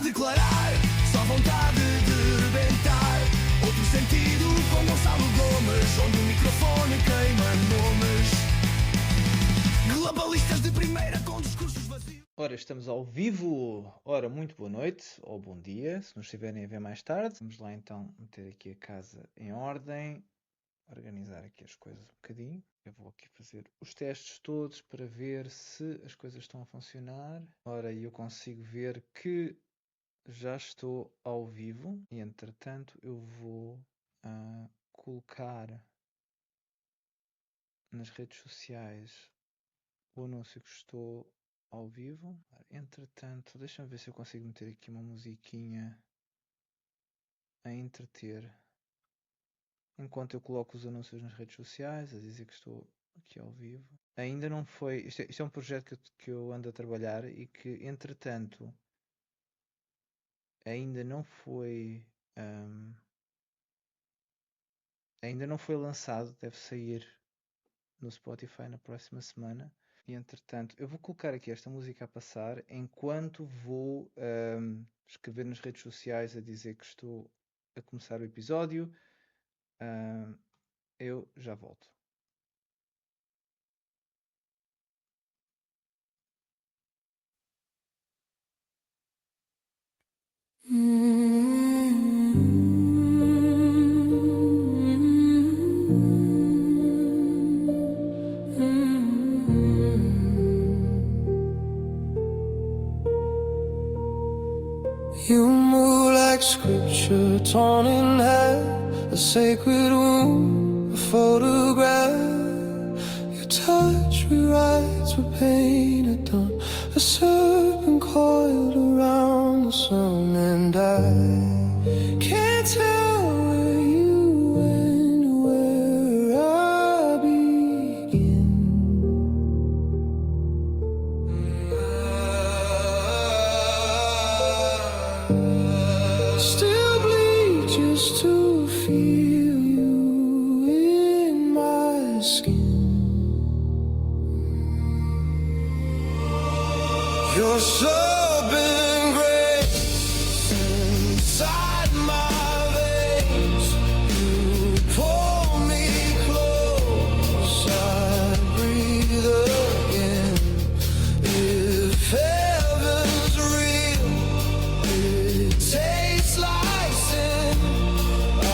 a declarar, só vontade de rebentar. Outro sentido com Gonçalo Gomes, onde o microfone queima nomes. Globalistas de primeira com discursos vazios. Ora, estamos ao vivo. Ora, muito boa noite ou bom dia, se nos estiverem a ver mais tarde. Vamos lá então meter aqui a casa em ordem, organizar aqui as coisas um bocadinho. Eu vou aqui fazer os testes todos para ver se as coisas estão a funcionar. Ora, eu consigo ver que já estou ao vivo e, entretanto, eu vou colocar nas redes sociais o anúncio que estou ao vivo. Entretanto, deixa-me ver se eu consigo meter aqui uma musiquinha a entreter enquanto eu coloco os anúncios nas redes sociais, a dizer que estou aqui ao vivo. Ainda não foi... Isto é um projeto que eu ando a trabalhar e que, entretanto, ainda não foi lançado. Deve sair no Spotify na próxima semana. E, entretanto, eu vou colocar aqui esta música a passar enquanto vou escrever nas redes sociais a dizer que estou a começar o episódio. Eu já volto. You move like scripture torn in half, a sacred wound, a photograph. Your touch rewrites what pain had done, a serpent coiled around the sun. And I can't tell where you went or where I begin. Still bleed just to feel you in my skin. Your sobbing grace inside my veins. You pull me close, I breathe again. If heaven's real, it tastes like sin. I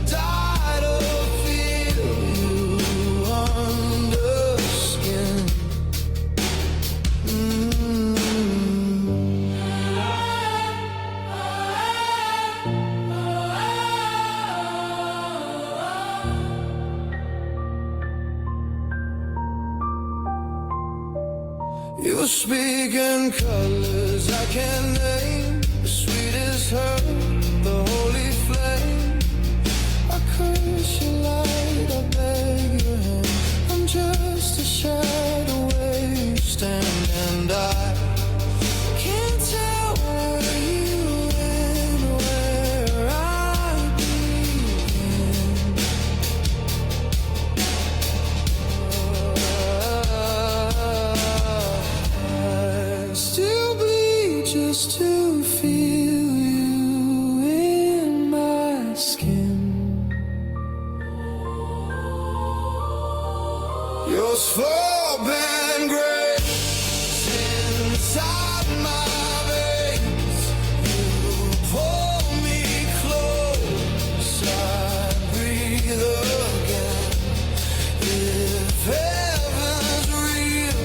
die to feel you under skin. You speak in colors I can't name. The sweetest herb, the holy flame. I curse your light, I beg your hand. I'm just a shadow where you stand. And I can't tell where you went or where I begin. I still bleed just to feel you in my skin. Your slow-band grace inside my veins. You pull me close, I breathe again. If heaven's real,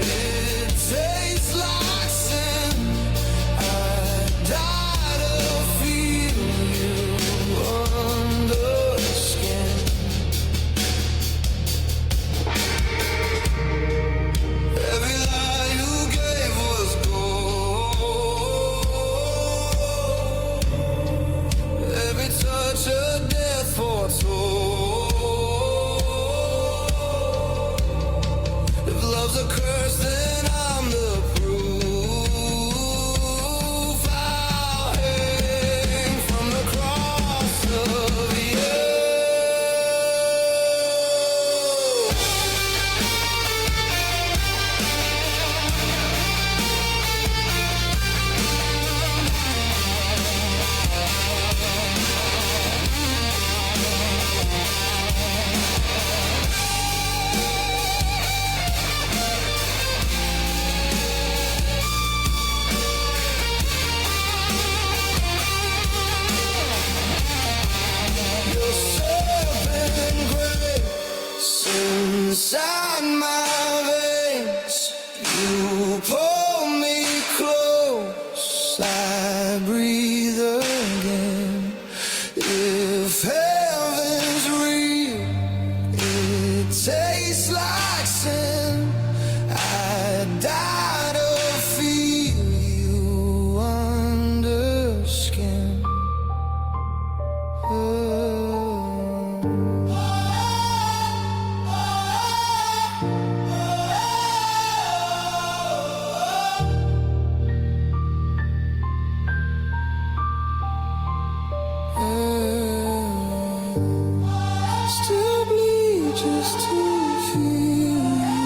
it tastes like sin. I die to feel you under skin. Every lie you gave was gold. Every touch of death foretold. If love's a curse, then I'm the proof. I'll hang from the cross of you. inside my veins. You pull me close, I breathe again. If heaven's real, it tastes like sin. I die to feel you under skin. Still bleed just to feel you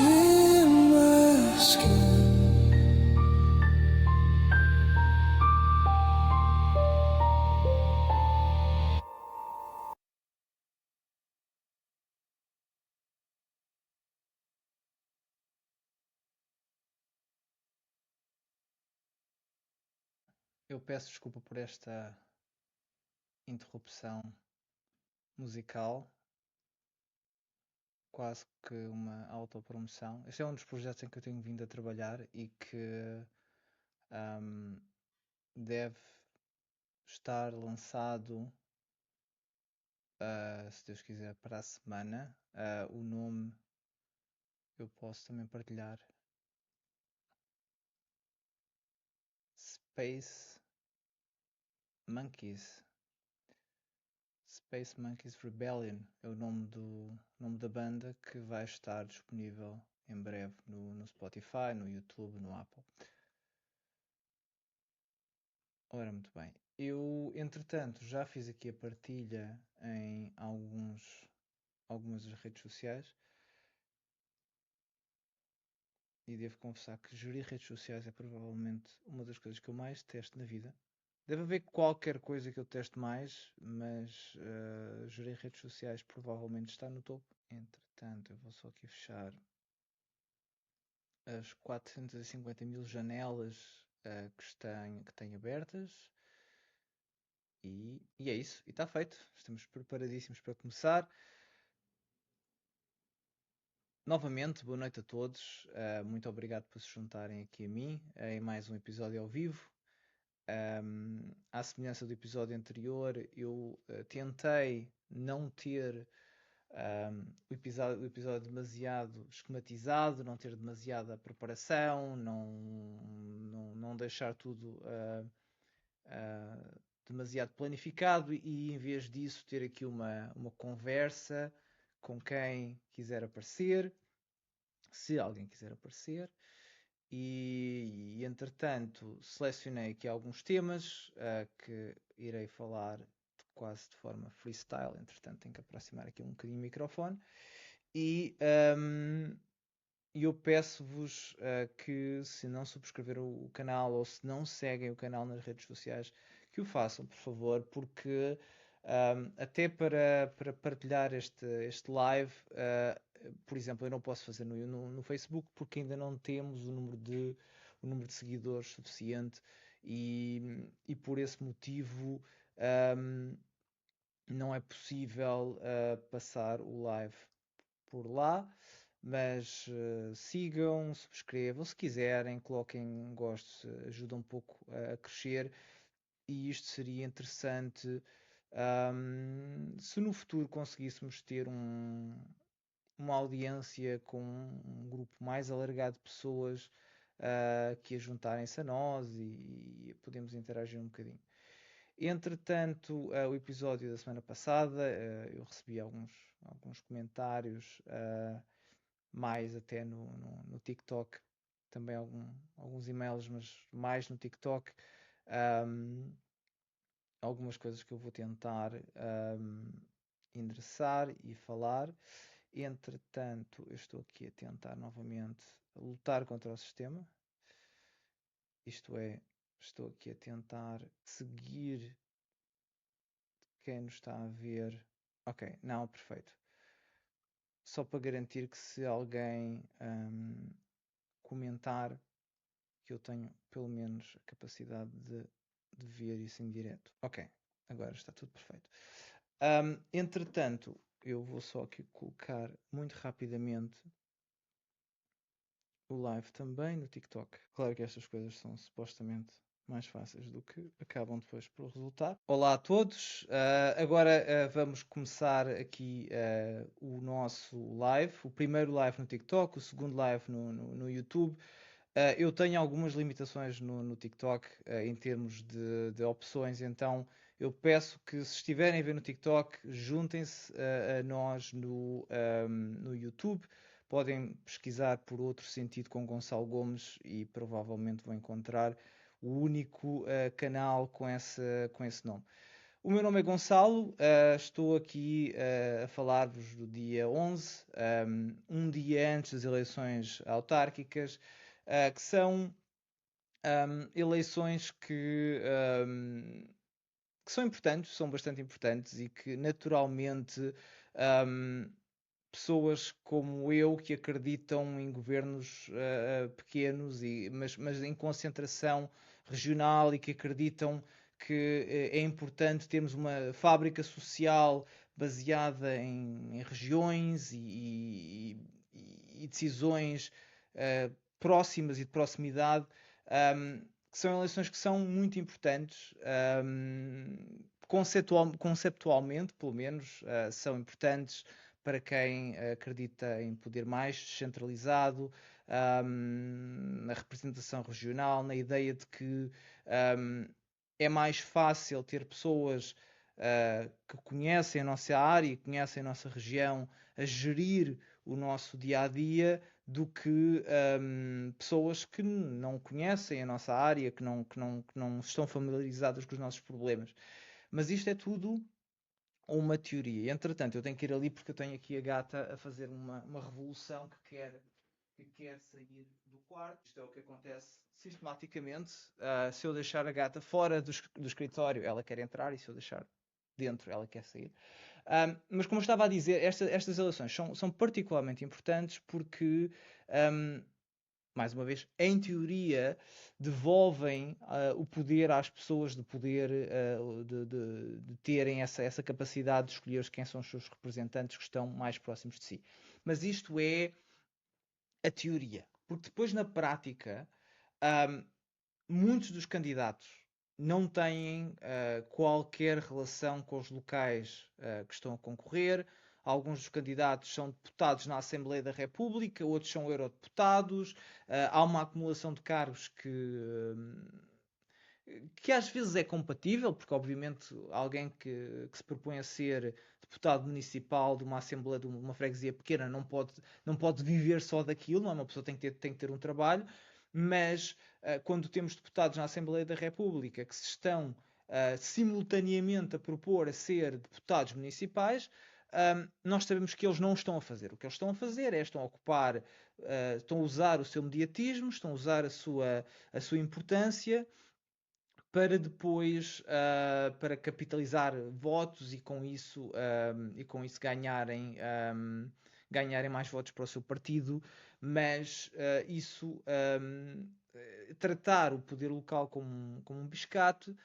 in my skin. Eu peço desculpa por esta interrupção musical, quase que uma autopromoção. Este é um dos projetos em que eu tenho vindo a trabalhar e que ahm, deve estar lançado, se Deus quiser, para a semana. O nome eu posso também partilhar. Space Monkeys. Space Monkeys Rebellion é o nome da banda, que vai estar disponível em breve no Spotify, no YouTube, no Apple. Ora, muito bem. Eu, entretanto, já fiz aqui a partilha em algumas das redes sociais e devo confessar que gerir redes sociais é provavelmente uma das coisas que eu mais testo na vida. Deve haver qualquer coisa que eu teste mais, mas gerir redes sociais provavelmente está no topo. Entretanto, eu vou só aqui fechar as 450.000 janelas que tenho abertas. E é isso, e está feito. Estamos preparadíssimos para começar. Novamente, boa noite a todos. Muito obrigado por se juntarem aqui a mim em mais um episódio ao vivo. À semelhança do episódio anterior, eu tentei não ter o episódio demasiado esquematizado, não ter demasiada preparação, não deixar tudo demasiado planificado, e em vez disso ter aqui uma conversa com quem quiser aparecer, se alguém quiser aparecer. E entretanto selecionei aqui alguns temas que irei falar quase de forma freestyle. Entretanto tenho que aproximar aqui um bocadinho o microfone e eu peço-vos que, se não subscreveram o canal ou se não seguem o canal nas redes sociais, que o façam, por favor, porque até para partilhar este live, por exemplo, eu não posso fazer no Facebook porque ainda não temos o número de seguidores suficiente, e por esse motivo não é possível passar o live por lá. Mas sigam, subscrevam, se quiserem, coloquem um gosto, ajuda um pouco a crescer. E isto seria interessante se no futuro conseguíssemos ter uma audiência com um grupo mais alargado de pessoas que a juntarem-se a nós e podemos interagir um bocadinho. Entretanto, o episódio da semana passada, eu recebi alguns comentários, mais até no TikTok, também alguns e-mails, mas mais no TikTok. Algumas coisas que eu vou tentar endereçar e falar. Entretanto, eu estou aqui a tentar novamente lutar contra o sistema. Isto é, estou aqui a tentar seguir quem nos está a ver. Ok, não, perfeito. Só para garantir que, se alguém comentar, que eu tenho pelo menos a capacidade de ver isso em direto. Ok, agora está tudo perfeito. Entretanto, eu vou só aqui colocar muito rapidamente o live também no TikTok. Claro que estas coisas são supostamente mais fáceis do que acabam depois por resultar. Olá a todos, agora vamos começar aqui o nosso live, o primeiro live no TikTok, o segundo live no YouTube. Eu tenho algumas limitações no TikTok em termos de opções, então eu peço que, se estiverem a ver no TikTok, juntem-se a nós no YouTube. Podem pesquisar por Outro Sentido com Gonçalo Gomes e provavelmente vão encontrar o único canal com esse nome. O meu nome é Gonçalo, estou aqui a falar-vos do dia 11, um dia antes das eleições autárquicas, que são eleições que são importantes, são bastante importantes e que naturalmente pessoas como eu que acreditam em governos pequenos, mas em concentração regional, e que acreditam que é importante termos uma fábrica social baseada em regiões e decisões próximas e de proximidade, que são eleições que são muito importantes, conceptualmente, pelo menos, são importantes para quem acredita em poder mais descentralizado, na representação regional, na ideia de que é mais fácil ter pessoas que conhecem a nossa área, conhecem a nossa região, a gerir o nosso dia a dia, do que pessoas que não conhecem a nossa área, que não estão familiarizadas com os nossos problemas. Mas isto é tudo uma teoria. Entretanto, eu tenho que ir ali porque eu tenho aqui a gata a fazer uma revolução que quer sair do quarto. Isto é o que acontece sistematicamente. Se eu deixar a gata fora do escritório, ela quer entrar, e se eu deixar dentro, ela quer sair. Mas como eu estava a dizer, estas eleições são particularmente importantes porque, mais uma vez, em teoria, devolvem o poder às pessoas, de terem essa capacidade de escolher quem são os seus representantes que estão mais próximos de si. Mas isto é a teoria, porque depois na prática muitos dos candidatos não têm qualquer relação com os locais que estão a concorrer. Alguns dos candidatos são deputados na Assembleia da República, outros são eurodeputados. Há uma acumulação de cargos que às vezes é compatível, porque obviamente alguém que se propõe a ser deputado municipal de uma Assembleia de uma freguesia pequena não pode viver só daquilo, não é? Uma pessoa tem que ter um trabalho. Mas quando temos deputados na Assembleia da República que se estão simultaneamente a propor a ser deputados municipais, nós sabemos que eles não estão a fazer. O que eles estão a fazer estão a ocupar, estão a usar o seu mediatismo, estão a usar a sua importância para depois para capitalizar votos, e com isso ganharem mais votos para o seu partido. Mas tratar o poder local como um biscate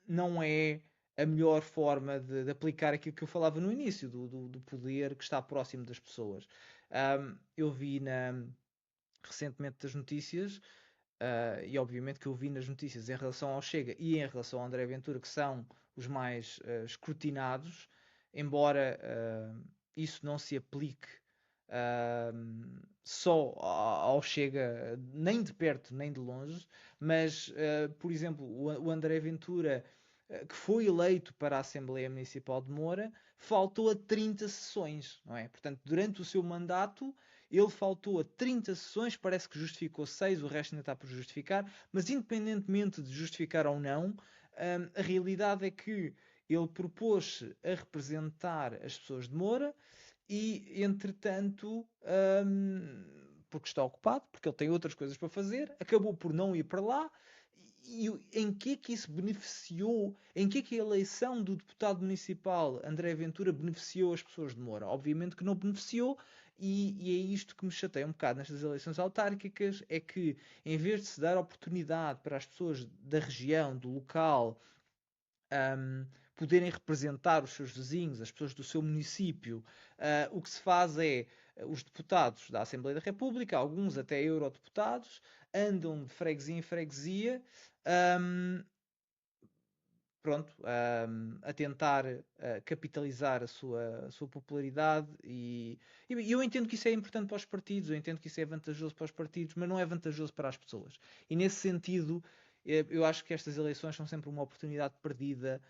não é a melhor forma de aplicar aquilo que eu falava no início, do poder que está próximo das pessoas. Eu vi recentemente das notícias, e obviamente que eu vi nas notícias em relação ao Chega e em relação ao André Ventura, que são os mais escrutinados, embora isso não se aplique só ao Chega, nem de perto nem de longe. Mas, por exemplo, o André Ventura, que foi eleito para a Assembleia Municipal de Moura, faltou a 30 sessões, não é? Portanto, durante o seu mandato, ele faltou a 30 sessões, parece que justificou 6, o resto ainda está por justificar. Mas independentemente de justificar ou não, a realidade é que ele propôs-se a representar as pessoas de Moura e, entretanto, porque está ocupado, porque ele tem outras coisas para fazer, acabou por não ir para lá. E em que é que isso beneficiou? Em que é que a eleição do deputado municipal André Ventura beneficiou as pessoas de Moura? Obviamente que não beneficiou, e é isto que me chateia um bocado nestas eleições autárquicas, é que, em vez de se dar oportunidade para as pessoas da região, do local, poderem representar os seus vizinhos, as pessoas do seu município, o que se faz é os deputados da Assembleia da República, alguns até eurodeputados, andam de freguesia em freguesia, pronto, a tentar capitalizar a sua popularidade e eu entendo que isso é importante para os partidos, eu entendo que isso é vantajoso para os partidos, mas não é vantajoso para as pessoas. E nesse sentido, eu acho que estas eleições são sempre uma oportunidade perdida,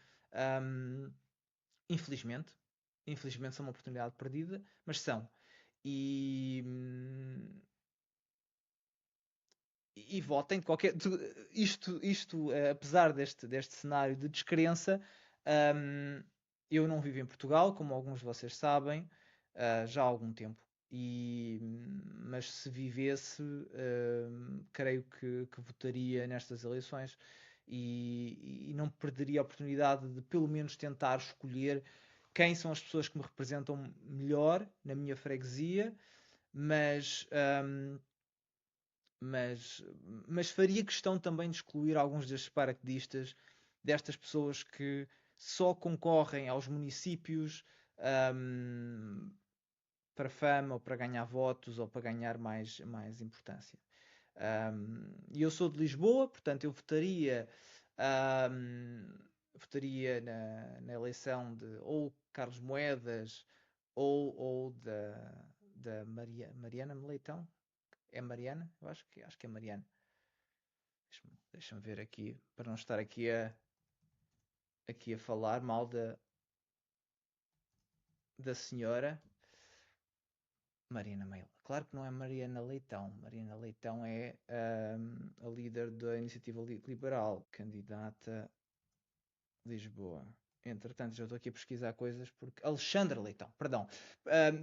infelizmente. Infelizmente são uma oportunidade perdida, mas são. E, e votem de qualquer. Isto apesar deste cenário de descrença, eu não vivo em Portugal, como alguns de vocês sabem, já há algum tempo. Mas se vivesse, creio que votaria nestas eleições e não perderia a oportunidade de pelo menos tentar escolher quem são as pessoas que me representam melhor na minha freguesia, mas faria questão também de excluir alguns destes paraquedistas, destas pessoas que só concorrem aos municípios para fama ou para ganhar votos ou para ganhar mais importância. E eu sou de Lisboa, portanto eu votaria na eleição de ou Carlos Moedas ou da Mariana Leitão. É Mariana? Eu acho que é Mariana. Deixa-me ver aqui, para não estar aqui a falar mal da senhora. Mariana Meila. Claro que não é Mariana Leitão. Mariana Leitão é a líder da Iniciativa Liberal, candidata Lisboa. Entretanto, já estou aqui a pesquisar coisas porque... Alexandra Leitão, perdão.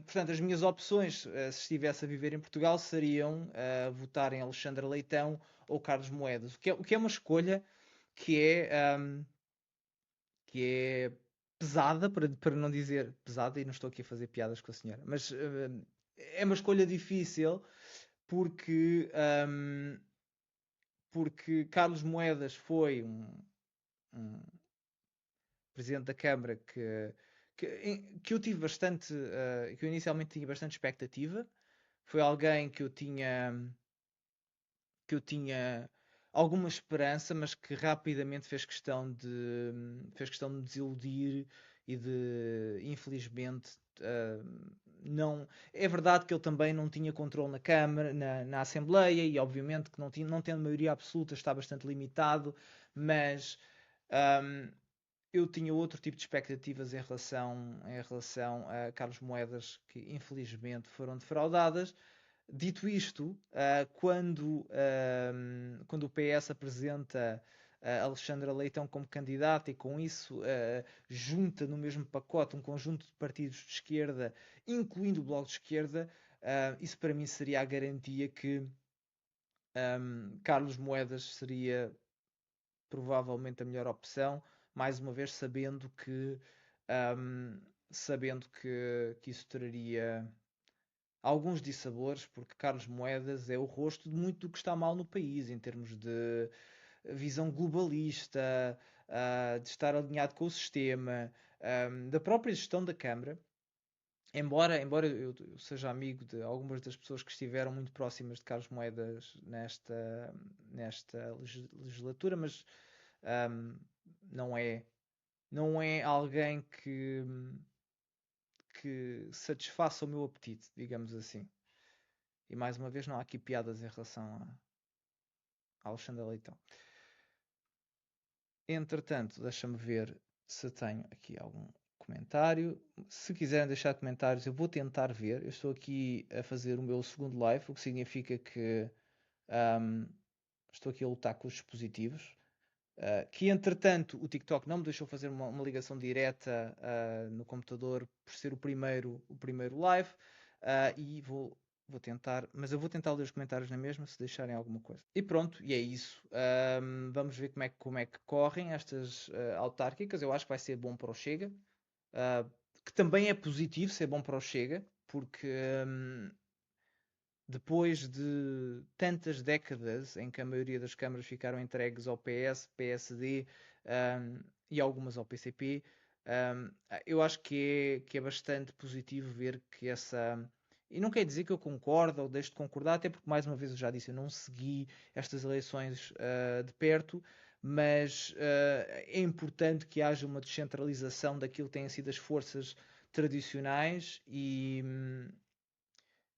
Portanto, as minhas opções, se estivesse a viver em Portugal, seriam votar em Alexandra Leitão ou Carlos Moedas. O que é uma escolha que é pesada, para não dizer pesada, e não estou aqui a fazer piadas com a senhora, mas é uma escolha difícil porque Carlos Moedas foi um presidente da Câmara que eu tive bastante, que eu inicialmente tinha bastante expectativa. Foi alguém que eu tinha alguma esperança, mas que rapidamente fez questão de me desiludir e de, infelizmente, não. É verdade que ele também não tinha controle na Câmara, na Assembleia, e obviamente que não tendo maioria absoluta está bastante limitado, mas eu tinha outro tipo de expectativas em relação a Carlos Moedas que infelizmente foram defraudadas. Dito isto, quando o PS apresenta Alexandra Leitão como candidata e com isso junta no mesmo pacote um conjunto de partidos de esquerda, incluindo o Bloco de Esquerda, isso para mim seria a garantia que Carlos Moedas seria provavelmente a melhor opção, mais uma vez sabendo que isso traria alguns dissabores, porque Carlos Moedas é o rosto de muito do que está mal no país, em termos de visão globalista, de estar alinhado com o sistema, da própria gestão da Câmara. Embora eu seja amigo de algumas das pessoas que estiveram muito próximas de Carlos Moedas nesta legislatura, mas não é alguém que satisfaça o meu apetite, digamos assim. E mais uma vez não há aqui piadas em relação a Alexandre Leitão. Entretanto, deixa-me ver se tenho aqui algum comentário. Se quiserem deixar comentários, eu vou tentar ver. Eu estou aqui a fazer o meu segundo live, o que significa que estou aqui a lutar com os dispositivos. Que entretanto o TikTok não me deixou fazer uma ligação direta no computador por ser o primeiro live, e vou tentar, mas eu vou tentar ler os comentários na mesma se deixarem alguma coisa. E pronto, e é isso. Vamos ver como é que correm estas autárquicas. Eu acho que vai ser bom para o Chega, que também é positivo ser bom para o Chega, porque depois de tantas décadas em que a maioria das câmaras ficaram entregues ao PS, PSD e algumas ao PCP, Eu acho que é bastante positivo ver que essa. E não quer dizer que eu concordo ou deixo de concordar, até porque, mais uma vez, eu já disse, eu não segui estas eleições de perto, mas é importante que haja uma descentralização daquilo que têm sido as forças tradicionais e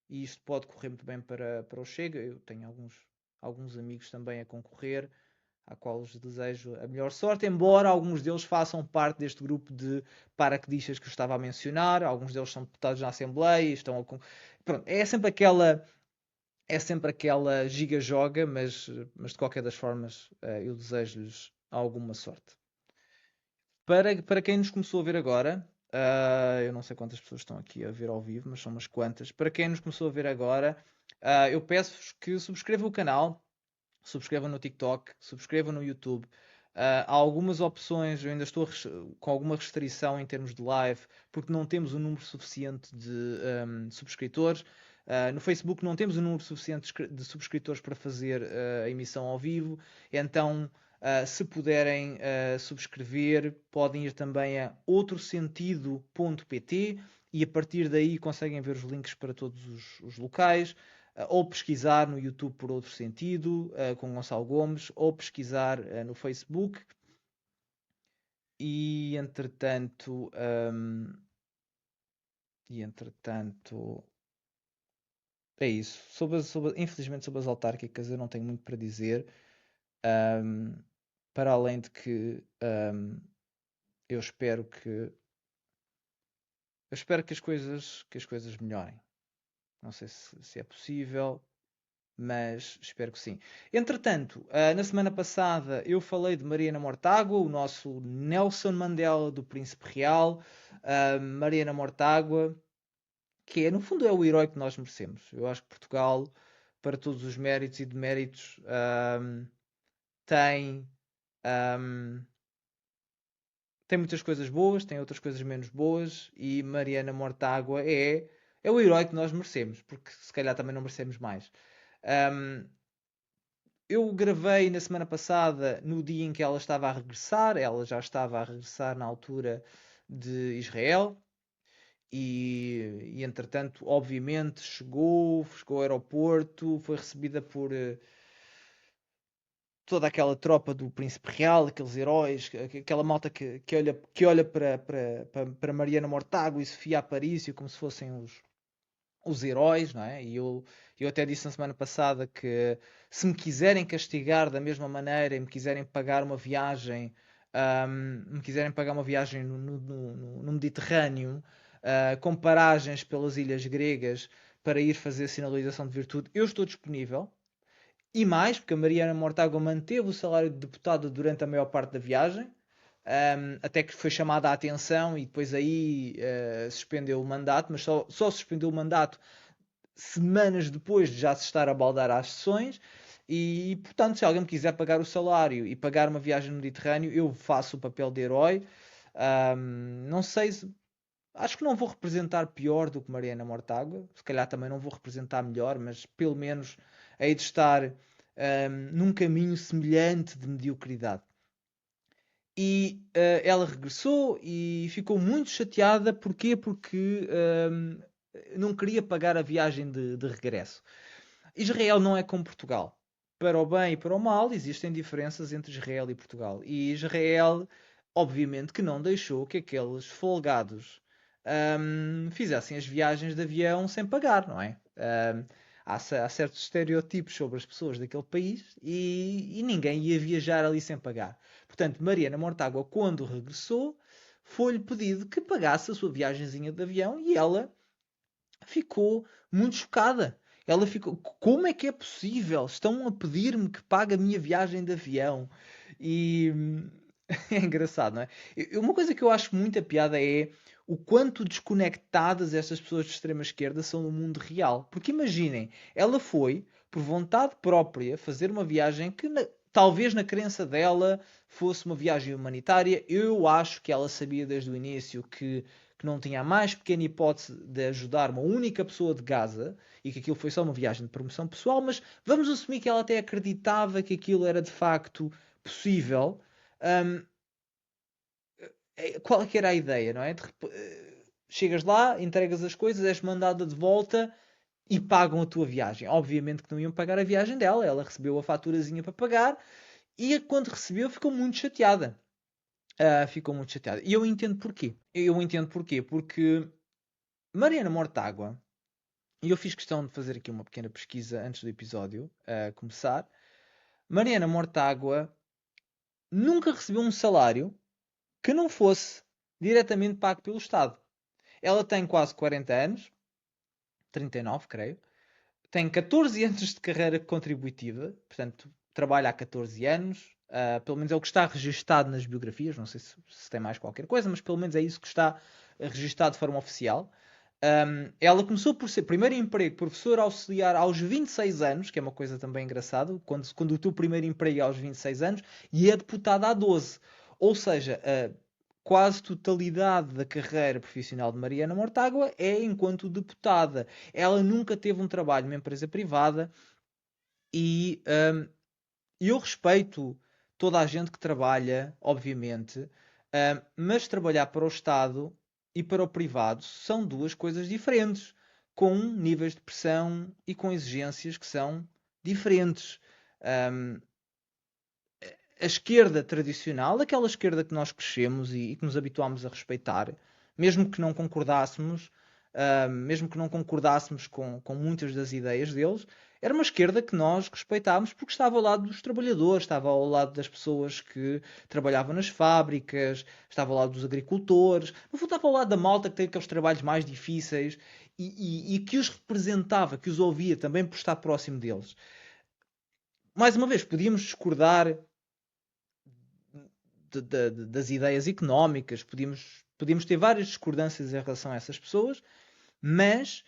isto pode correr muito bem para o Chega. Eu tenho alguns amigos também a concorrer, a qual lhes desejo a melhor sorte, embora alguns deles façam parte deste grupo de paraquedistas que eu estava a mencionar, alguns deles são deputados na Assembleia, estão a... Pronto, é sempre aquela giga-joga, mas de qualquer das formas eu desejo-lhes alguma sorte. Para quem nos começou a ver agora, eu não sei quantas pessoas estão aqui a ver ao vivo, mas são umas quantas. Para quem nos começou a ver agora, eu peço-vos que subscrevam o canal, subscrevam no TikTok, subscrevam no YouTube. Há algumas opções, eu ainda estou com alguma restrição em termos de live, porque não temos um número suficiente de subscritores. No Facebook não temos um número suficiente de subscritores para fazer a emissão ao vivo, então se puderem subscrever, podem ir também a outrosentido.pt e a partir daí conseguem ver os links para todos os locais, ou pesquisar no YouTube por Outro Sentido, com Gonçalo Gomes, ou pesquisar no Facebook. E entretanto, é isso. Infelizmente sobre as autárquicas eu não tenho muito para dizer. Para além de que eu espero que as coisas melhorem. Não sei se é possível, mas espero que sim. Entretanto, na semana passada eu falei de Mariana Mortágua, o nosso Nelson Mandela do Príncipe Real. Mariana Mortágua, que no fundo é o herói que nós merecemos. Eu acho que Portugal, para todos os méritos e deméritos, tem muitas coisas boas, tem outras coisas menos boas, e Mariana Mortágua é o herói que nós merecemos, porque se calhar também não merecemos mais. Eu gravei na semana passada, no dia em que ela estava a regressar, ela já estava a regressar na altura de Israel, e entretanto, obviamente, chegou ao aeroporto, foi recebida por toda aquela tropa do Príncipe Real, aqueles heróis, aquela malta que olha para Mariana Mortágua e Sofia Aparício como se fossem os heróis, não é? E eu até disse na semana passada que se me quiserem castigar da mesma maneira e me quiserem pagar uma viagem, no Mediterrâneo, com paragens pelas ilhas gregas para ir fazer sinalização de virtude, eu estou disponível. E mais, porque a Mariana Mortágua manteve o salário de deputada durante a maior parte da viagem, até que foi chamada a atenção e depois aí suspendeu o mandato, mas só suspendeu o mandato semanas depois de já se estar a baldar às sessões. E portanto, se alguém me quiser pagar o salário e pagar uma viagem no Mediterrâneo, eu faço o papel de herói. Não sei se... Acho que não vou representar pior do que Mariana Mortágua, se calhar também não vou representar melhor, mas pelo menos hei de estar num caminho semelhante de mediocridade. E ela regressou e ficou muito chateada. Porquê? Porque não queria pagar a viagem de regresso. Israel não é como Portugal. Para o bem e para o mal, existem diferenças entre Israel e Portugal. E Israel, obviamente, que não deixou que aqueles folgados fizessem as viagens de avião sem pagar, não é? Há certos estereótipos sobre as pessoas daquele país e ninguém ia viajar ali sem pagar. Portanto, Mariana Mortágua, quando regressou, foi-lhe pedido que pagasse a sua viagenzinha de avião e ela ficou muito chocada. Ela ficou, como é que é possível? Estão a pedir-me que pague a minha viagem de avião. E é engraçado, não é? Uma coisa que eu acho muita piada é o quanto desconectadas estas pessoas de extrema esquerda são no mundo real. Porque imaginem, ela foi, por vontade própria, fazer uma viagem que talvez na crença dela fosse uma viagem humanitária. Eu acho que ela sabia desde o início que não tinha a mais pequena hipótese de ajudar uma única pessoa de Gaza e que aquilo foi só uma viagem de promoção pessoal, mas vamos assumir que ela até acreditava que aquilo era de facto possível. qual é que era a ideia, não é? Chegas lá, entregas as coisas, és mandada de volta e pagam a tua viagem. Obviamente que não iam pagar a viagem dela, ela recebeu a faturazinha para pagar e quando recebeu ficou muito chateada. Ficou muito chateada. E eu entendo porquê. Porque Mariana Mortágua, e eu fiz questão de fazer aqui uma pequena pesquisa antes do episódio começar. Mariana Mortágua nunca recebeu um salário que não fosse diretamente pago pelo Estado. Ela tem quase 40 anos, 39, creio. Tem 14 anos de carreira contributiva, portanto, trabalha há 14 anos. Pelo menos é o que está registado nas biografias. Não sei se tem mais qualquer coisa, mas pelo menos é isso que está registado de forma oficial. Ela começou por ser primeiro emprego professor auxiliar aos 26 anos, que é uma coisa também engraçada, quando o teu primeiro emprego é aos 26 anos, e é deputada há 12. Ou seja, a quase totalidade da carreira profissional de Mariana Mortágua é enquanto deputada. Ela nunca teve um trabalho numa empresa privada e eu respeito toda a gente que trabalha, obviamente, mas trabalhar para o Estado e para o privado são duas coisas diferentes, com níveis de pressão e com exigências que são diferentes. Um, a esquerda tradicional, aquela esquerda que nós crescemos e que nos habituámos a respeitar, mesmo que não concordássemos, com muitas das ideias deles, era uma esquerda que nós respeitávamos porque estava ao lado dos trabalhadores, estava ao lado das pessoas que trabalhavam nas fábricas, estava ao lado dos agricultores, no fundo estava ao lado da malta que tem aqueles trabalhos mais difíceis e que os representava, que os ouvia também por estar próximo deles. Mais uma vez, podíamos discordar das ideias económicas, podíamos ter várias discordâncias em relação a essas pessoas, mas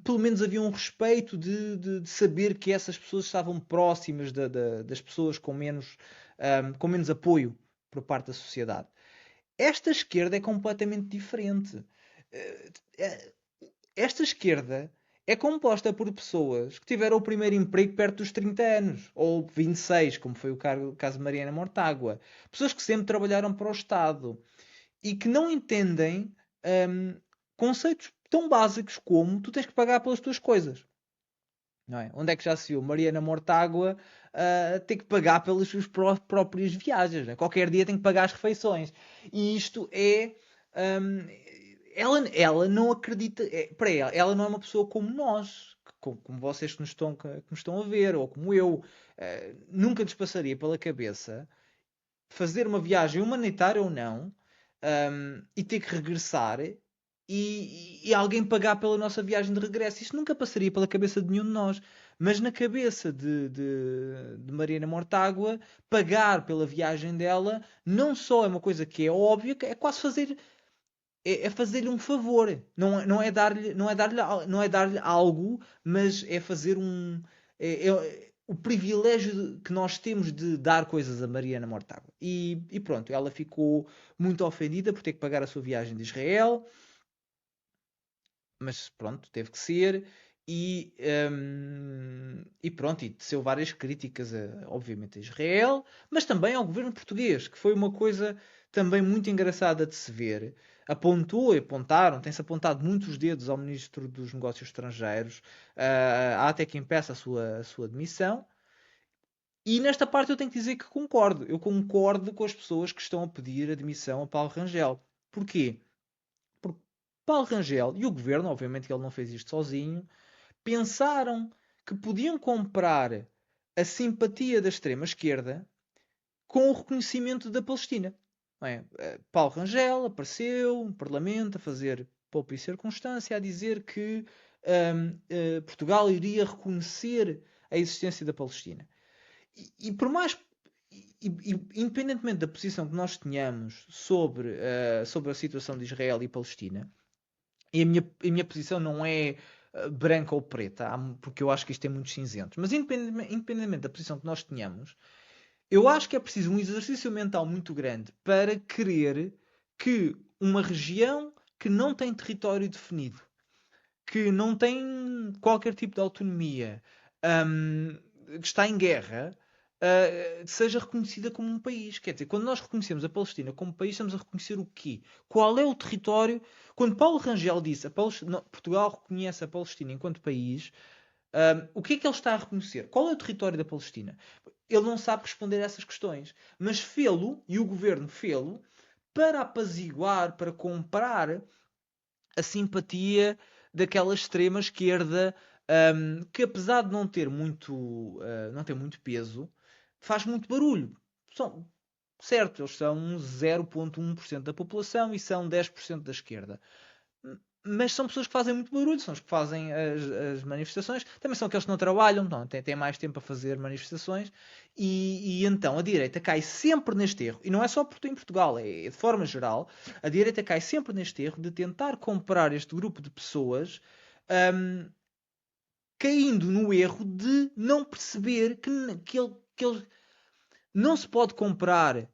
pelo menos havia um respeito de saber que essas pessoas estavam próximas das pessoas com menos apoio por parte da sociedade. Esta esquerda é completamente diferente. Esta esquerda é composta por pessoas que tiveram o primeiro emprego perto dos 30 anos, ou 26, como foi o caso de Mariana Mortágua. Pessoas que sempre trabalharam para o Estado e que não entendem conceitos tão básicos como tu tens que pagar pelas tuas coisas. Não é? Onde é que já se viu Mariana Mortágua ter que pagar pelas suas próprias viagens? Né? Qualquer dia tem que pagar as refeições. E isto é... ela não acredita... para ela não é uma pessoa como nós. Como vocês que nos estão a ver, ou como eu. Nunca lhes passaria pela cabeça fazer uma viagem humanitária ou não e ter que regressar e alguém pagar pela nossa viagem de regresso. Isto nunca passaria pela cabeça de nenhum de nós. Mas na cabeça de Mariana Mortágua, pagar pela viagem dela não só é uma coisa que é óbvia, é quase fazer... É fazer-lhe um favor. Não é dar-lhe algo, mas é fazer um... o privilégio que nós temos de dar coisas a Mariana Mortágua. E pronto, ela ficou muito ofendida por ter que pagar a sua viagem de Israel. Mas pronto, teve que ser. E pronto, e teceu várias críticas, obviamente, a Israel, mas também ao governo português, que foi uma coisa também muito engraçada de se ver. Tem-se apontado muitos dedos ao Ministro dos Negócios Estrangeiros. Há até quem peça a sua demissão. E nesta parte eu tenho que dizer que concordo. Eu concordo com as pessoas que estão a pedir a demissão a Paulo Rangel. Porquê? Porque Paulo Rangel e o governo, obviamente que ele não fez isto sozinho, pensaram que podiam comprar a simpatia da extrema-esquerda com o reconhecimento da Palestina. Não é? Paulo Rangel apareceu no Parlamento a fazer pouco e circunstância, a dizer que Portugal iria reconhecer a existência da Palestina. E por mais... independentemente da posição que nós tenhamos sobre a situação de Israel e Palestina, e a minha posição não é branca ou preta, porque eu acho que isto é muito cinzento, mas independentemente da posição que nós tenhamos, eu acho que é preciso um exercício mental muito grande para querer que uma região que não tem território definido, que não tem qualquer tipo de autonomia, que está em guerra, seja reconhecida como um país. Quer dizer, quando nós reconhecemos a Palestina como país, estamos a reconhecer o quê? Qual é o território? Quando Paulo Rangel disse Portugal reconhece a Palestina enquanto país, o que é que ele está a reconhecer? Qual é o território da Palestina? Ele não sabe responder a essas questões, mas fê-lo, e o governo fê-lo, para apaziguar, para comprar a simpatia daquela extrema esquerda, que apesar de não ter muito peso, faz muito barulho. Certo, eles são 0,1% da população e são 10% da esquerda. Mas são pessoas que fazem muito barulho, são os que fazem as manifestações, também são aqueles que não trabalham, não, têm mais tempo a fazer manifestações, e então a direita cai sempre neste erro, e não é só em Portugal, é de forma geral, a direita cai sempre neste erro de tentar comprar este grupo de pessoas, caindo no erro de não perceber que ele não se pode comprar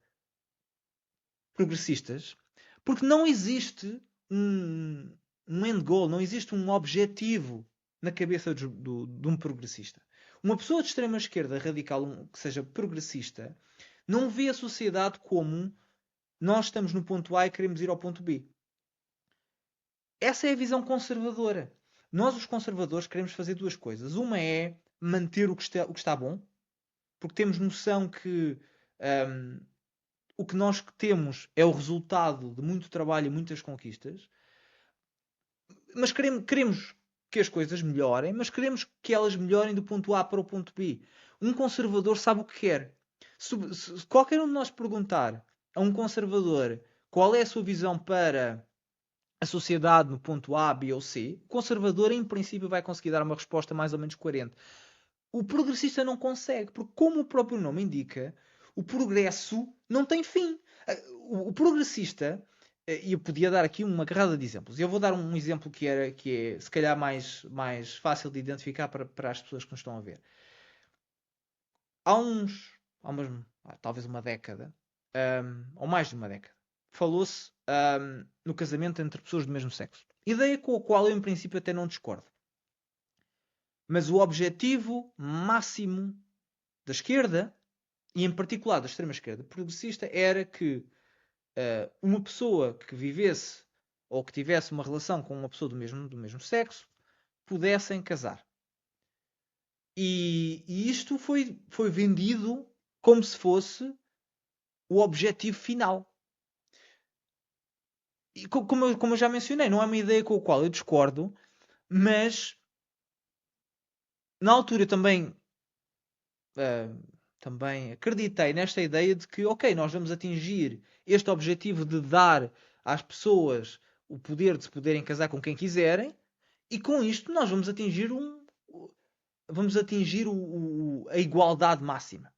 progressistas, porque não existe um end goal, não existe um objetivo na cabeça de um progressista. Uma pessoa de extrema esquerda radical, que seja progressista, não vê a sociedade como nós estamos no ponto A e queremos ir ao ponto B. Essa é a visão conservadora. Nós, os conservadores, queremos fazer duas coisas. Uma é manter o que está bom, porque temos noção que o que nós temos é o resultado de muito trabalho e muitas conquistas, mas queremos que as coisas melhorem, mas queremos que elas melhorem do ponto A para o ponto B. Um conservador sabe o que quer. Se qualquer um de nós perguntar a um conservador qual é a sua visão para a sociedade no ponto A, B ou C, o conservador em princípio vai conseguir dar uma resposta mais ou menos coerente. O progressista não consegue, porque como o próprio nome indica, o progresso não tem fim. O progressista, e eu podia dar aqui uma carrada de exemplos. Eu vou dar um exemplo que é se calhar mais fácil de identificar para as pessoas que nos estão a ver. Talvez uma década, ou mais de uma década, falou-se no casamento entre pessoas do mesmo sexo. Ideia com a qual eu em princípio até não discordo. Mas o objetivo máximo da esquerda, e em particular da extrema-esquerda progressista, era que uma pessoa que vivesse ou que tivesse uma relação com uma pessoa do mesmo sexo pudessem casar. E isto foi vendido como se fosse o objetivo final. E como eu já mencionei, não é uma ideia com a qual eu discordo, mas na altura também acreditei nesta ideia de que, ok, nós vamos atingir este objetivo de dar às pessoas o poder de se poderem casar com quem quiserem, e com isto nós vamos atingir a igualdade máxima.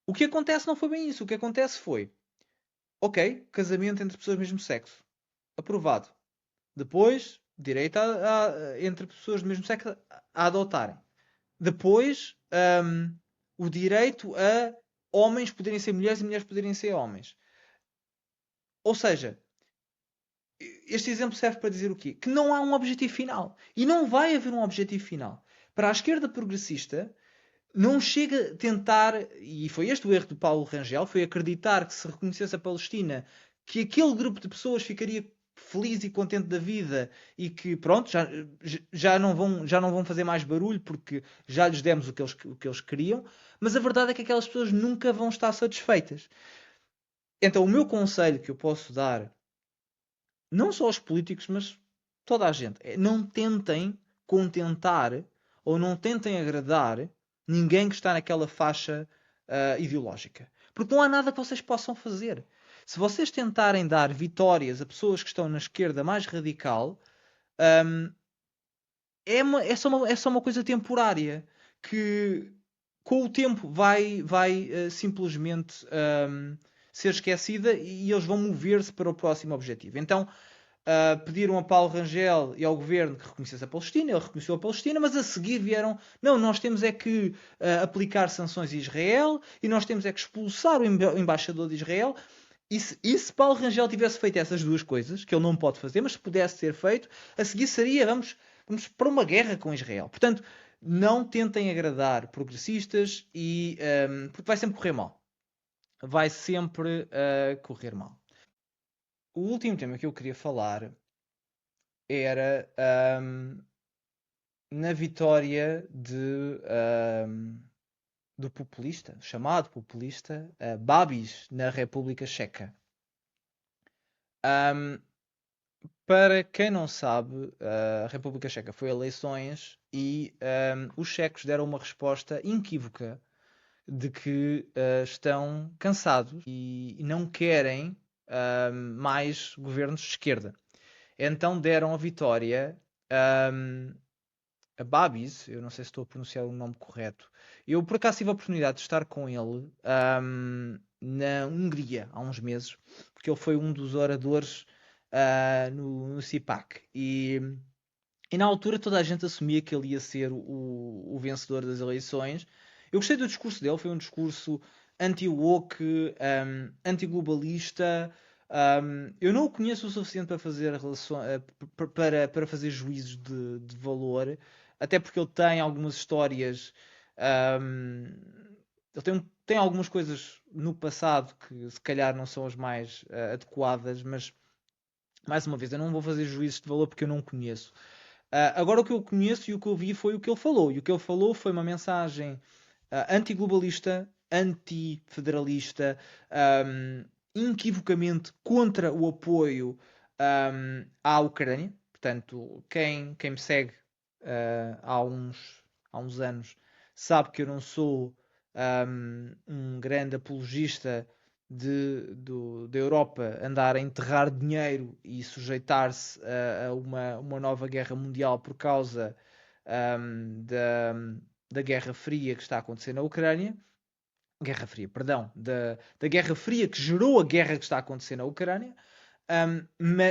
O que acontece não foi bem isso. O que acontece foi, ok, casamento entre pessoas do mesmo sexo, aprovado. Depois, direito entre pessoas do mesmo sexo a adotarem. Depois, o direito a homens poderem ser mulheres e mulheres poderem ser homens. Ou seja, este exemplo serve para dizer o quê? Que não há um objetivo final. E não vai haver um objetivo final. Para a esquerda progressista, não chega a tentar, e foi este o erro do Paulo Rangel, foi acreditar que se reconhecesse a Palestina, que aquele grupo de pessoas ficaria feliz e contente da vida e que, pronto, já não vão fazer mais barulho porque já lhes demos o que eles queriam, mas a verdade é que aquelas pessoas nunca vão estar satisfeitas. Então o meu conselho que eu posso dar, não só aos políticos, mas toda a gente, é não tentem contentar ou não tentem agradar ninguém que está naquela faixa ideológica. Porque não há nada que vocês possam fazer. Se vocês tentarem dar vitórias a pessoas que estão na esquerda mais radical, é só uma coisa temporária que com o tempo vai simplesmente ser esquecida e eles vão mover-se para o próximo objetivo. Então pediram a Paulo Rangel e ao governo que reconhecesse a Palestina, ele reconheceu a Palestina, mas a seguir vieram, não, nós temos é que aplicar sanções a Israel e nós temos é que expulsar o embaixador de Israel. E se Paulo Rangel tivesse feito essas duas coisas, que ele não pode fazer, mas se pudesse ser feito, a seguir seria, vamos para uma guerra com Israel. Portanto, não tentem agradar progressistas porque vai sempre correr mal. Vai sempre correr mal. O último tema que eu queria falar era na vitória do populista, chamado populista, Babis, na República Checa. Para quem não sabe, a República Checa foi a eleições e os checos deram uma resposta inequívoca de que estão cansados e não querem mais governos de esquerda. Então deram a vitória a Babis, eu não sei se estou a pronunciar o nome correto. Eu por acaso tive a oportunidade de estar com ele na Hungria há uns meses, porque ele foi um dos oradores no CIPAC. E na altura toda a gente assumia que ele ia ser o vencedor das eleições. Eu gostei do discurso dele, foi um discurso anti-woke, anti-globalista. Eu não o conheço o suficiente para fazer para fazer juízos de valor, até porque ele tem algumas histórias. Ele tem algumas coisas no passado que se calhar não são as mais adequadas, mas mais uma vez, eu não vou fazer juízos de valor porque eu não o conheço. Agora o que eu conheço e o que eu vi foi o que ele falou. E o que ele falou foi uma mensagem anti-globalista, anti-federalista, inequivocamente contra o apoio à Ucrânia. Portanto, quem me segue há uns anos sabe que eu não sou um grande apologista da Europa andar a enterrar dinheiro e sujeitar-se a uma nova guerra mundial por causa da Guerra Fria que está a acontecer na Ucrânia. Guerra Fria, perdão, da Guerra Fria que gerou a guerra que está a acontecer na Ucrânia.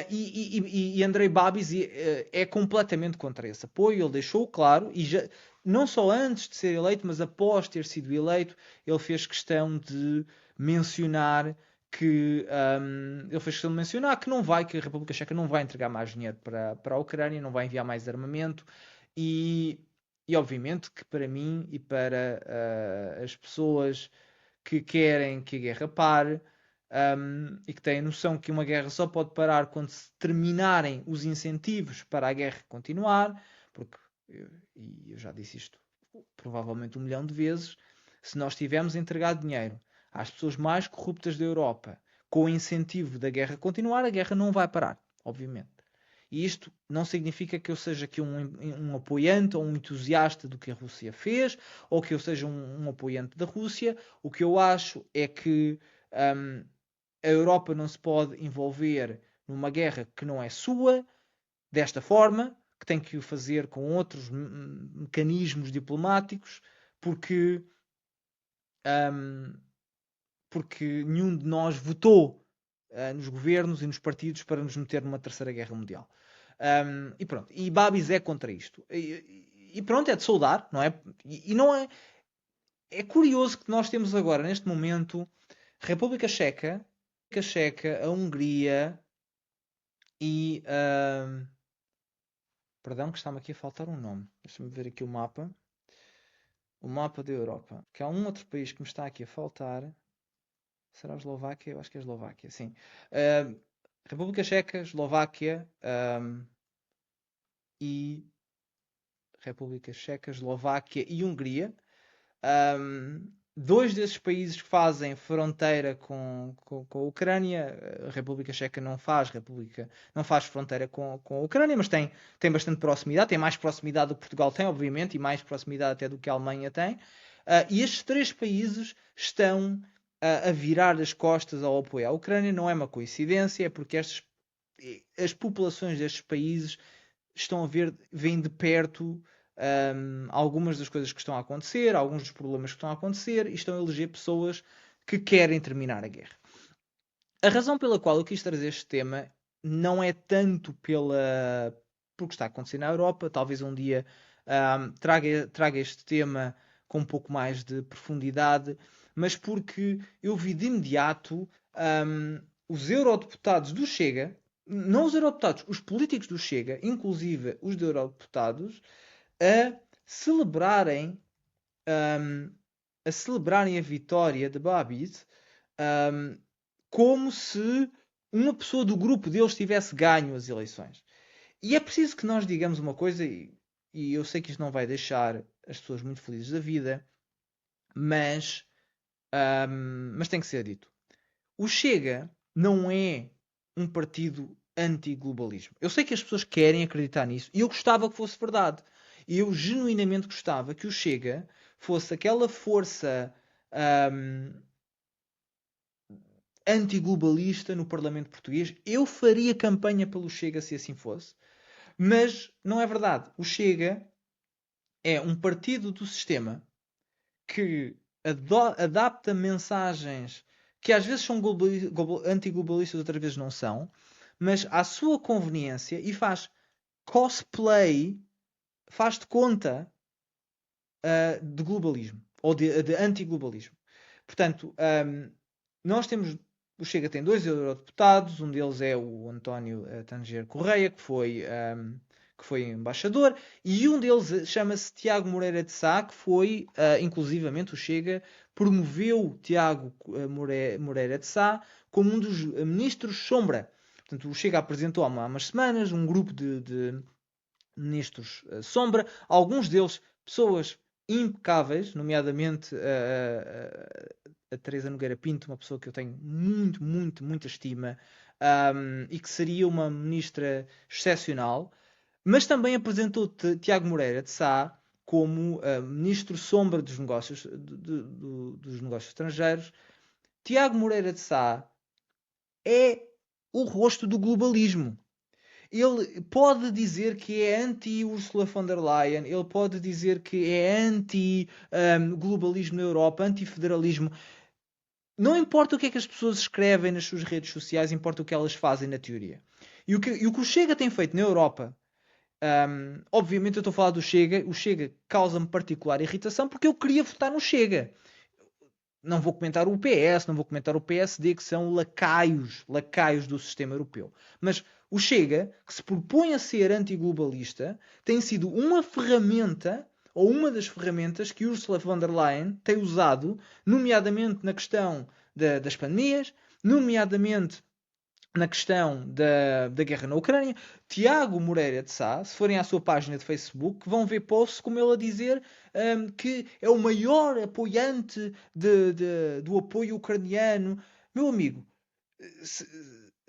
E Andrei Babis é completamente contra esse apoio. Ele deixou claro, e já, não só antes de ser eleito, mas após ter sido eleito, ele fez questão de mencionar que que a República Checa não vai entregar mais dinheiro para a Ucrânia, não vai enviar mais armamento e obviamente que para mim e para as pessoas que querem que a guerra pare e que têm a noção que uma guerra só pode parar quando se terminarem os incentivos para a guerra continuar, porque eu já disse isto provavelmente 1 milhão de vezes, se nós tivermos entregado dinheiro às pessoas mais corruptas da Europa com o incentivo da guerra continuar, a guerra não vai parar, obviamente. E isto não significa que eu seja aqui um apoiante ou um entusiasta do que a Rússia fez, ou que eu seja um apoiante da Rússia. O que eu acho é que a Europa não se pode envolver numa guerra que não é sua, desta forma, que tem que o fazer com outros mecanismos diplomáticos, porque nenhum de nós votou nos governos e nos partidos para nos meter numa terceira guerra mundial. E pronto, e Babis é contra isto. E pronto, é de saudar, não é? E não é... É curioso que nós temos agora, neste momento, a República Checa, a Hungria e... Perdão, que está-me aqui a faltar um nome. Deixa-me ver aqui o mapa. O mapa da Europa. Que há um outro país que me está aqui a faltar. Será a Eslováquia? Eu acho que é a Eslováquia, sim. República Checa, Eslováquia e... República Checa, Eslováquia e Hungria. 2 desses países que fazem fronteira com a Ucrânia. A República Checa não faz fronteira com a Ucrânia, mas tem bastante proximidade, tem mais proximidade do que Portugal tem, obviamente, e mais proximidade até do que a Alemanha tem. E estes 3 países estão a virar as costas ao apoio à Ucrânia. Não é uma coincidência, é porque as populações destes países veem de perto algumas das coisas que estão a acontecer, alguns dos problemas que estão a acontecer, e estão a eleger pessoas que querem terminar a guerra. A razão pela qual eu quis trazer este tema não é tanto porque está a acontecer na Europa. Talvez um dia traga este tema com um pouco mais de profundidade, mas porque eu vi de imediato os eurodeputados do Chega, não os eurodeputados, os políticos do Chega, inclusive os eurodeputados, a celebrarem a vitória de Babis como se uma pessoa do grupo deles tivesse ganho as eleições. E é preciso que nós digamos uma coisa, e eu sei que isto não vai deixar as pessoas muito felizes da vida, mas tem que ser dito. O Chega não é um partido anti-globalismo. Eu sei que as pessoas querem acreditar nisso e eu gostava que fosse verdade. E eu genuinamente gostava que o Chega fosse aquela força anti-globalista no Parlamento Português. Eu faria campanha pelo Chega se assim fosse. Mas não é verdade. O Chega é um partido do sistema que adapta mensagens que às vezes são anti-globalistas, outras vezes não são, mas à sua conveniência, e faz cosplay, faz de conta de globalismo ou de anti-globalismo. Portanto, nós temos. O Chega tem 2 eurodeputados, um deles é o António Tanger Correia, que foi embaixador, e um deles chama-se Tiago Moreira de Sá, que foi, inclusivamente, o Chega promoveu Tiago Moreira de Sá como um dos ministros sombra. Portanto, o Chega apresentou há umas semanas um grupo de ministros sombra, alguns deles pessoas impecáveis, nomeadamente a Teresa Nogueira Pinto, uma pessoa que eu tenho muita estima, e que seria uma ministra excepcional, mas também apresentou Tiago Moreira de Sá como ministro sombra dos negócios, dos negócios estrangeiros. Tiago Moreira de Sá é o rosto do globalismo. Ele pode dizer que é anti-Ursula von der Leyen, ele pode dizer que é anti-globalismo na Europa, anti-federalismo. Não importa o que é que as pessoas escrevem nas suas redes sociais, importa o que elas fazem na teoria. E o que o Chega tem feito na Europa, obviamente eu estou a falar do Chega, o Chega causa-me particular irritação porque eu queria votar no Chega. Não vou comentar o PS, não vou comentar o PSD, que são lacaios do sistema europeu. Mas o Chega, que se propõe a ser antiglobalista, tem sido uma ferramenta, ou uma das ferramentas que Ursula von der Leyen tem usado, nomeadamente na questão das pandemias, nomeadamente na questão da guerra na Ucrânia. Tiago Moreira de Sá, se forem à sua página de Facebook, vão ver posts como ele a dizer que é o maior apoiante do apoio ucraniano. Meu amigo,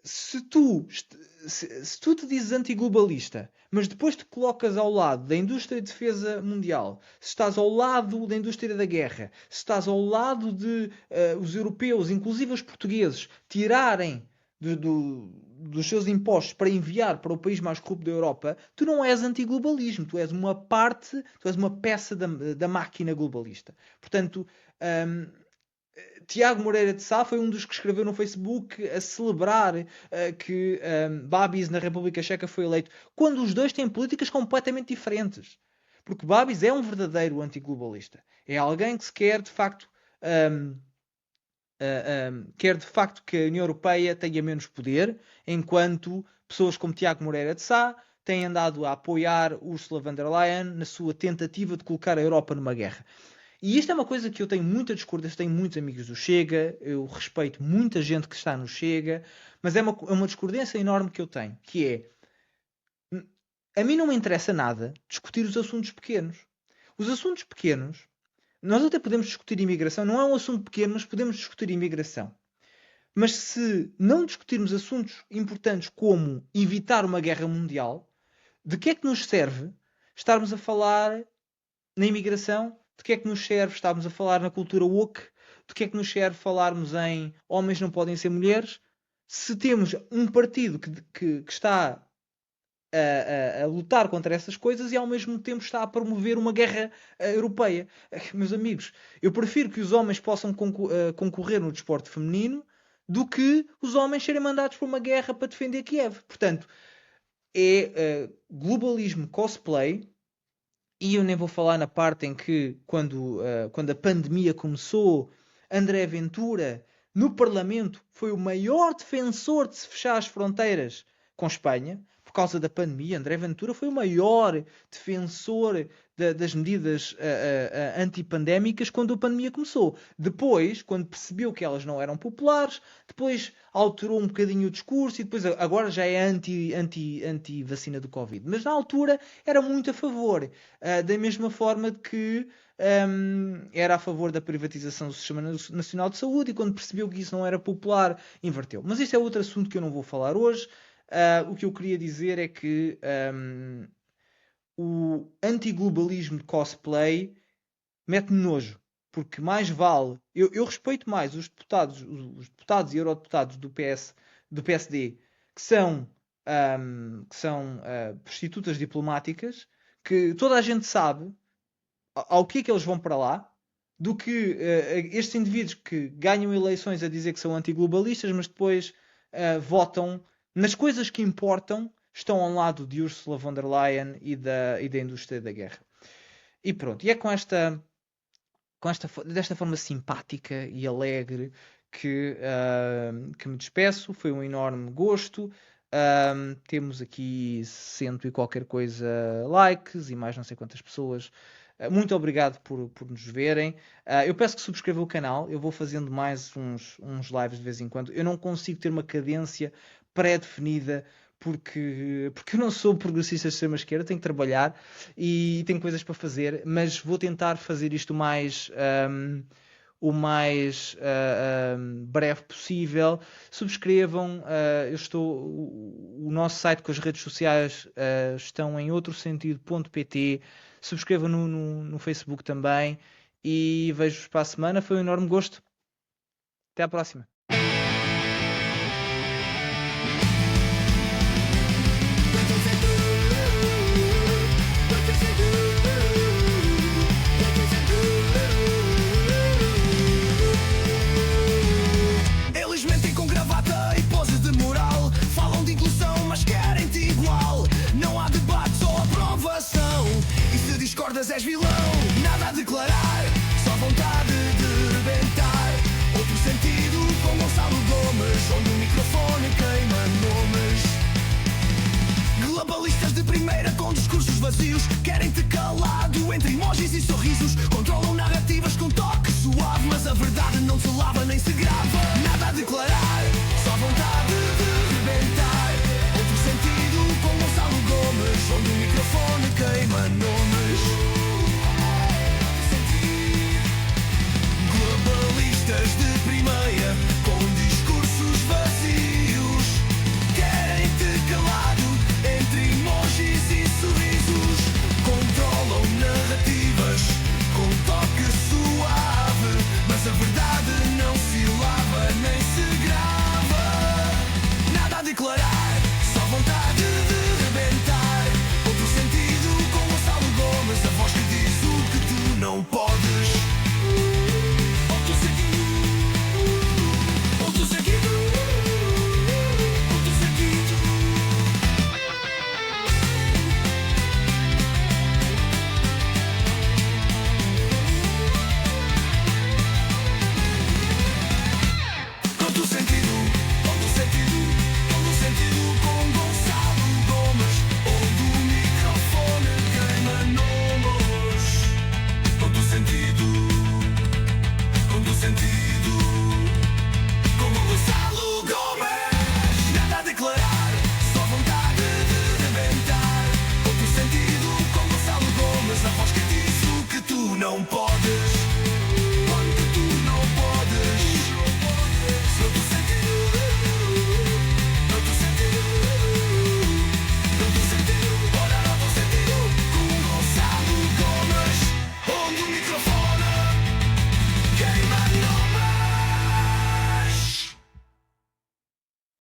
se tu te dizes antiglobalista, mas depois te colocas ao lado da indústria de defesa mundial, se estás ao lado da indústria da guerra, se estás ao lado de os europeus, inclusive os portugueses, tirarem dos seus impostos para enviar para o país mais corrupto da Europa, tu não és antiglobalismo, tu és uma parte, tu és uma peça da máquina globalista. Portanto, Tiago Moreira de Sá foi um dos que escreveu no Facebook a celebrar que Babis na República Checa foi eleito, quando os dois têm políticas completamente diferentes. Porque Babis é um verdadeiro antiglobalista. É alguém que se quer de facto que a União Europeia tenha menos poder, enquanto pessoas como Tiago Moreira de Sá têm andado a apoiar Ursula von der Leyen na sua tentativa de colocar a Europa numa guerra. E isto é uma coisa que eu tenho muita discordância, tenho muitos amigos do Chega, eu respeito muita gente que está no Chega, mas é uma discordância enorme que eu tenho, que é, a mim não me interessa nada discutir os assuntos pequenos. Os assuntos pequenos, nós até podemos discutir imigração, não é um assunto pequeno, mas podemos discutir imigração. Mas se não discutirmos assuntos importantes como evitar uma guerra mundial, de que é que nos serve estarmos a falar na imigração? De que é que nos serve estarmos a falar na cultura woke? De que é que nos serve falarmos em homens não podem ser mulheres? Se temos um partido que está a lutar contra essas coisas e ao mesmo tempo está a promover uma guerra europeia. Meus amigos, eu prefiro que os homens possam concorrer no desporto feminino do que os homens serem mandados para uma guerra para defender Kiev. Portanto, é globalismo cosplay. E eu nem vou falar na parte em que, quando a pandemia começou, André Ventura, no Parlamento, foi o maior defensor de se fechar as fronteiras com Espanha, causa da pandemia. André Ventura foi o maior defensor das medidas antipandémicas quando a pandemia começou. Depois, quando percebeu que elas não eram populares, depois alterou um bocadinho o discurso e depois agora já é anti-vacina do Covid. Mas na altura era muito a favor. Da mesma forma que era a favor da privatização do Sistema Nacional de Saúde e quando percebeu que isso não era popular, inverteu. Mas isso é outro assunto que eu não vou falar hoje. O que eu queria dizer é que o antiglobalismo de cosplay mete-me nojo, porque mais vale... Eu respeito mais os deputados e eurodeputados do PSD que são prostitutas diplomáticas, que toda a gente sabe ao que é que eles vão para lá, do que estes indivíduos que ganham eleições a dizer que são antiglobalistas, mas depois votam nas coisas que importam, estão ao lado de Ursula von der Leyen e da indústria da guerra. E pronto, e é desta forma simpática e alegre que me despeço. Foi um enorme gosto. Temos aqui 100 e qualquer coisa likes e mais não sei quantas pessoas. Muito obrigado por nos verem. Eu peço que subscrevam o canal. Eu vou fazendo mais uns lives de vez em quando. Eu não consigo ter uma cadência pré-definida porque eu não sou progressista de extrema-esquerda. Tenho que trabalhar e tenho coisas para fazer, mas vou tentar fazer isto o mais breve possível. Subscrevam. O nosso site com as redes sociais estão em outrosentido.pt. Subscrevam no Facebook também e vejo-vos para a semana. Foi um enorme gosto. Até à próxima. Eles mentem com gravata e pose de moral. Falam de inclusão, mas querem-te igual. Não há debate, só aprovação. E se discordas és vilão. Nada a declarar, só vontade de rebentar. Outro sentido com Gonçalo Gomes, onde o microfone queima nomes. Globalistas de primeira com discursos vazios. Querem-te calado entre emojis e sorrisos. Controlam narrativas com toque suave, mas a verdade não se lava nem se grava.